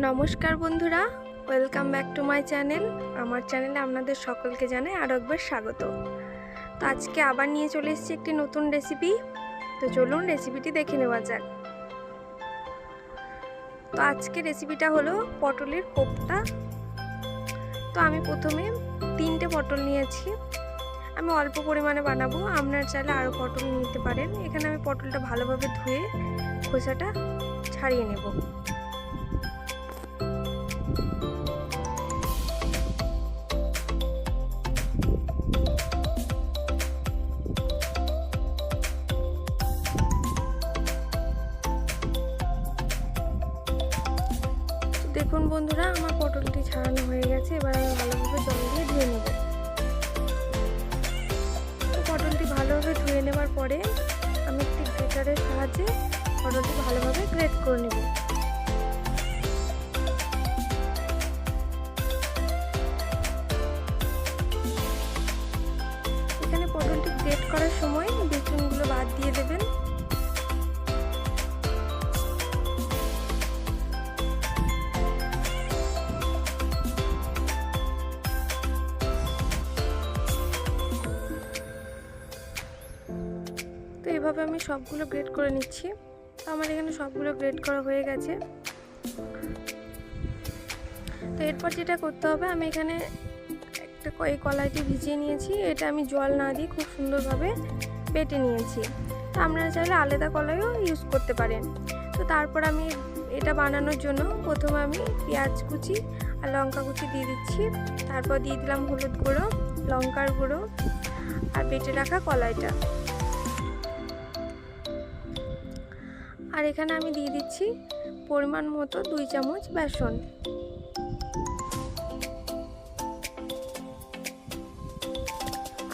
নমস্কার বন্ধুরা, welcome back to my channel. আমার চ্যানেলে আপনাদের সকলকে জানাই আরও একবার স্বাগত। তো আজকে আবার নিয়ে চলে এসেছি একটি নতুন রেসিপি। তো চলুন রেসিপিটি দেখে নেওয়া যাক। তো আজকে রেসিপিটা হলো পটলের কোপ্তা। তো আমি প্রথমে 3টে পটল নিয়েছি। আমি অল্প পরিমাণে বানাবো, আপনারা চাইলে আরও পটল নিতে পারেন। এখানে আমি পটলটা ভালোভাবে ধুয়ে খোসাটা ছাড়িয়ে নেব। দেখুন বন্ধুরা, আমার পটলটি ছাড়ানো হয়ে গেছে। এবার আমি ভালোভাবে জল দিয়ে ধুয়ে নেব। তো পটলটি ভালোভাবে ধুয়ে নেওয়ার পরে আমি একটি গ্রেটারের সাহায্যে পটলটি ভালোভাবে গ্রেট করে নেব। এখানে পটলটি গ্রেট করার সময় বিচুনগুলো বাদ দিয়ে দেবেন। তো এভাবে আমি সবগুলো গ্রেড করে নিচ্ছি। তো আমার এখানে সবগুলো গ্রেড করা হয়ে গেছে। তো এরপর যেটা করতে হবে, আমি এখানে একটা এই কলাইটি ভিজিয়ে নিয়েছি। এটা আমি জল না দিয়ে খুব সুন্দরভাবে বেটে নিয়েছি। তো আপনারা চাইলে আলাদা কলাইও ইউজ করতে পারেন। তো তারপর আমি এটা বানানোর জন্য প্রথমে আমি পেঁয়াজ কুচি আর লঙ্কা কুচি দিয়ে দিচ্ছি। তারপর দিয়ে দিলাম হলুদ গুঁড়ো, লঙ্কার গুঁড়ো আর বেটে রাখা কলাইটা। আর এখানে আমি দিয়ে দিচ্ছি পরিমাণ মতো 2 চামচ বেসন।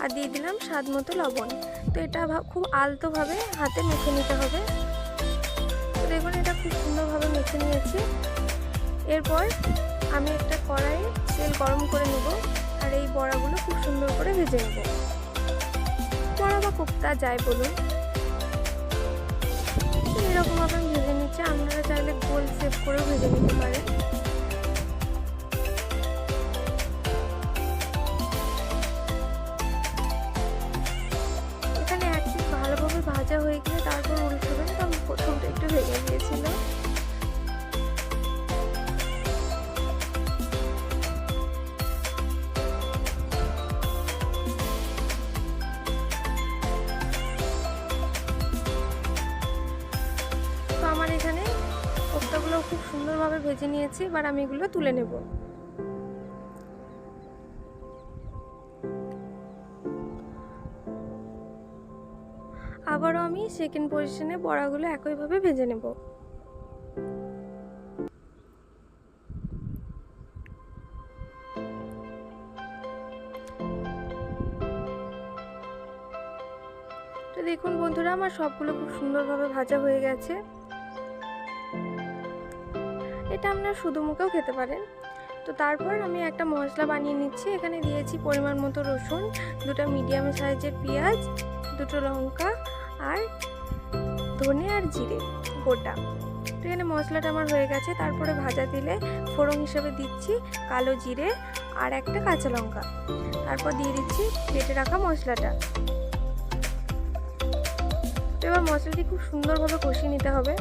আর দিয়ে দিলাম স্বাদ মতো লবণ। তো এটা খুব আলতোভাবে হাতে মেখে নিতে হবে। তো দেখুন, এটা খুব সুন্দরভাবে মেখে নিয়েছি। এরপর আমি একটা কড়াইয়ে তেল গরম করে নেব আর এই বড়াগুলো খুব সুন্দর করে ভেজে নেব। বড়া বা কোপ্তা যাই বলুন, এরকমভাবে আমি ভেজে নিচ্ছি। আপনারা চাইলে গোল শেপ করেও ভেজে নিতে পারেন। এখানে এক পিস ভালোভাবে ভাজা হয়ে গেলে তারপর উল্টাবেন। তো আমি প্রথমটা একটু ভেঙে গিয়েছিল। আমার এখানে কোপ্তাগুলো খুব সুন্দরভাবে ভেজে নিয়েছি। এবার আমি এগুলো তুলে নেব। আবারও আমি সেকেন্ড পজিশনে বড়াগুলো একইভাবে ভেজে নেব। তো দেখুন বন্ধুরা, আমার সবগুলো খুব সুন্দরভাবে ভাজা হয়ে গেছে। এটা আপনারা শুধু মুখেও খেতে পারেন। তো তারপর আমি একটা মশলা বানিয়ে নিচ্ছি। এখানে দিয়েছি পরিমাণ মতো রসুন, 2টা মিডিয়াম সাইজের পেঁয়াজ, 2টো লঙ্কা আর ধনে আর জিরে গোটা। তো এখানে মশলাটা আমার হয়ে গেছে। তারপরে ভাজা তেলে ফোড়ন হিসেবে দিচ্ছি কালো জিরে আর একটা কাঁচা লঙ্কা। তারপর দিয়ে দিচ্ছি বেটে রাখা মশলাটা। তো এবার মশলাটি খুব সুন্দরভাবে কষিয়ে নিতে হবে।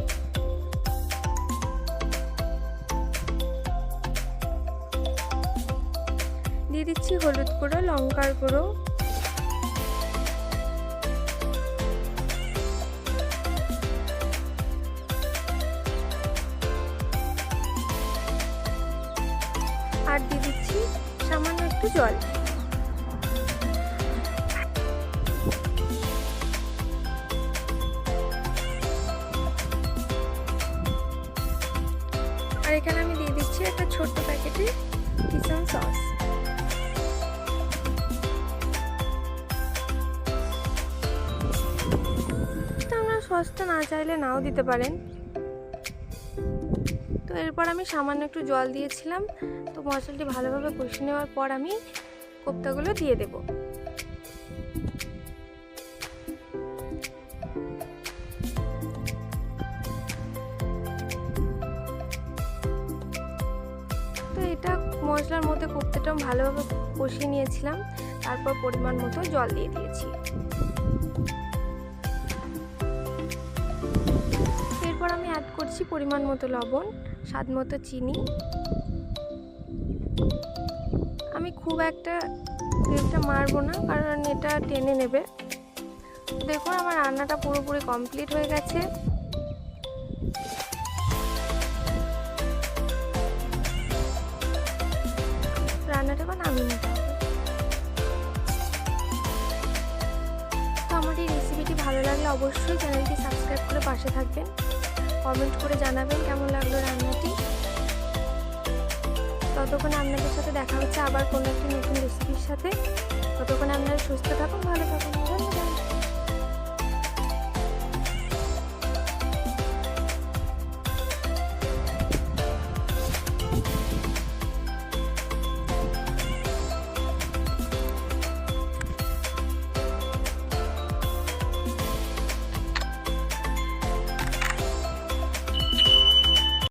দিয়ে দিচ্ছি হলুদ গুঁড়ো, লঙ্কার গুঁড়ো আর দিয়ে দিচ্ছি সামান্য একটু জল। আর এখানে আমি দিয়ে দিচ্ছি একটা ছোট্ট প্যাকেটের কিচেন সস। সসটা না চাইলে নাও দিতে পারেন। তো এরপর আমি সামান্য একটু জল দিয়েছিলাম। তো মশলাটি ভালোভাবে কষিয়ে নেওয়ার পর আমি কোপ্তাগুলো দিয়ে দেব। মশলার মধ্যে কোপ্তাটা ভালোভাবে কষিয়ে নিয়েছিলাম, তারপর পরিমাণ মতো জল দিয়ে দিয়েছি। এরপর আমি অ্যাড করছি পরিমাণ মতো লবণ, স্বাদ মতো চিনি। আমি খুব একটা গ্রেভিটা মারবো না, কারণ এটা টেনে নেবে। দেখুন আমার রান্নাটা পুরোপুরি কমপ্লিট হয়ে গেছে। রান্নাটা এখন নামিয়ে নিতে হবে। তো আমার এই রেসিপিটি ভালো লাগলে অবশ্যই চ্যানেলটি সাবস্ক্রাইব করে পাশে থাকবেন, কমেন্ট করে জানাবেন কেমন লাগলো রান্নাটি। ততক্ষণে আপনাদের সাথে দেখা হচ্ছে আবার কোনো একটি নতুন রেসিপির সাথে। ততক্ষণে আপনারা সুস্থ থাকুন, ভালো থাকুন। ধন্যবাদ।